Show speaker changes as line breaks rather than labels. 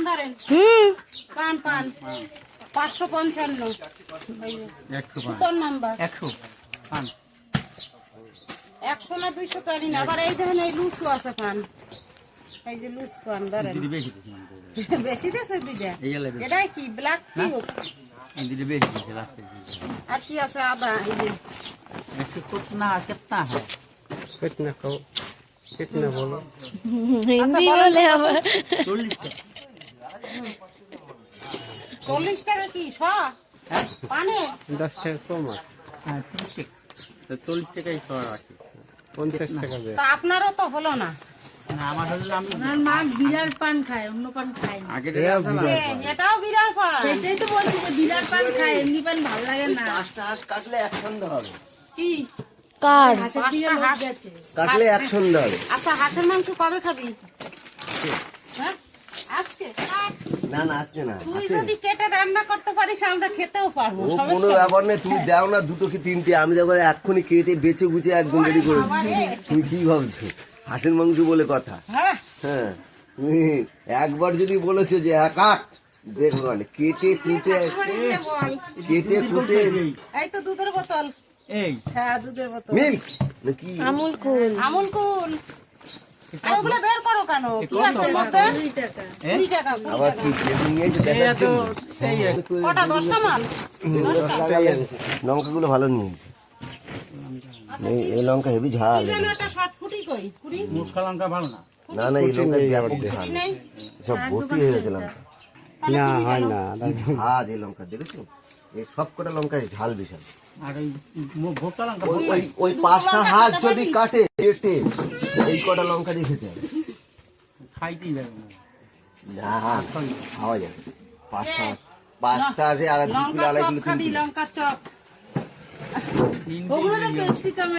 ধরেন পান পান 555 সুতোর নাম্বার
100 পান
100 না 200 তারি না। আবার এই দেখেন এই লুচু আছে পান, এই যে লুচ পান ধরেন।
দিদি বেশি
বেশি দিয়েছে দুইটা।
এই গেলে বেশি।
এটাই কি ব্ল্যাক টি?
এই দিদি বেশি দিছে লাস্টে
আর কি আছে আদা? এই যে
ऐसे कितना कितना है
कितना कहो कितना बोलो
हिंदी बोले अब
40 টাকা
40 টাকা কি শ
হ্যাঁ
পানে?
10 টাকা কম আছে
হ্যাঁ 30 টাকা তো 40 টাকাই সর আছে
50 টাকা দেয়
তা আপনারও তো হলো না।
না আমার হলো আমি
ওনার মা বিরার পান খায়, অন্য পান খায় না।
আগে
এটাও বিরাট পান।
সেটাই তো বলছি যে বিরার পান খায়, এমনি পান ভালো লাগে না।
কাটলে এক সন্ধ্যা হবে
কি
কার
হাঁসের দিকে লোক
গেছে
কাটলে এক সন্ধ্যা হবে
আচ্ছা হাঁসের মাংস কবে খাবি? হ্যাঁ আজকে কাট।
না না আজকে না
তুই যদি কেটে রান্না করতে পারিস আমরা খেতেও পারবো,
ও কোনো
সমস্যা নেই।
ব্যাপার নেই, তুমি দাও না দুটো কি তিনটে, আমি যখন এক্ষুনি কেটে বেছে গুছে একদম রেডি করে দিচ্ছি। তুমি কি ভাবছো হাঁসের মাংস বলে কথা?
হ্যাঁ
হ্যাঁ তুমি একবার যদি বলেছো যে হ্যাঁ কাট, দেখো মানে কেটে কুটে
বাড়ি গিয়ে বল।
কেটে কুটে
এই তো দুধের বোতল।
এই
হ্যাঁ দুধের বোতল।
মিল্ক নাকি
আমুল কুল
আমুল কুল। আর ওগুলো বের করো কেন? কি আছে এর মধ্যে?
2 টাকা
20 টাকা 20
আবার
টাকা।
কি বেগুন নিয়েছে
এই
দেখার
তো
জন্য?
এই
কটা 10টা মাল?
লঙ্কাগুলো ভালো নিয়ে এই লঙ্কা হেভি ঝাল।
কি যেন একটা শর্ট ফুটি কই? কুড়ি?
মুখা লঙ্কা ভালো না
না না এই লঙ্কা ব্যাপক ঝাল,
নেই?
সব ভর্তি হয়ে গেছে লঙ্কা।
না হয় না
এই ঝাল এই লঙ্কা দেখেছো, এই সব কটা লঙ্কা ঝাল বিশাল।
আর ওই ভোক্তা লঙ্কা
ওই ওই ওই পাঁচটা হাত যদি কাটে কেটে এই কটা লঙ্কা দিয়ে খেতে হবে।
খাইতেই যাবে না
না খাওয়া যাবে পাঁচটা আছে আর 2 কিলো
লঙ্কার
2.5
চপ
কিলো 3
খাবি,
কিলো।
লঙ্কার চপ।
তিন
ওগুলো তো পেপসিকাম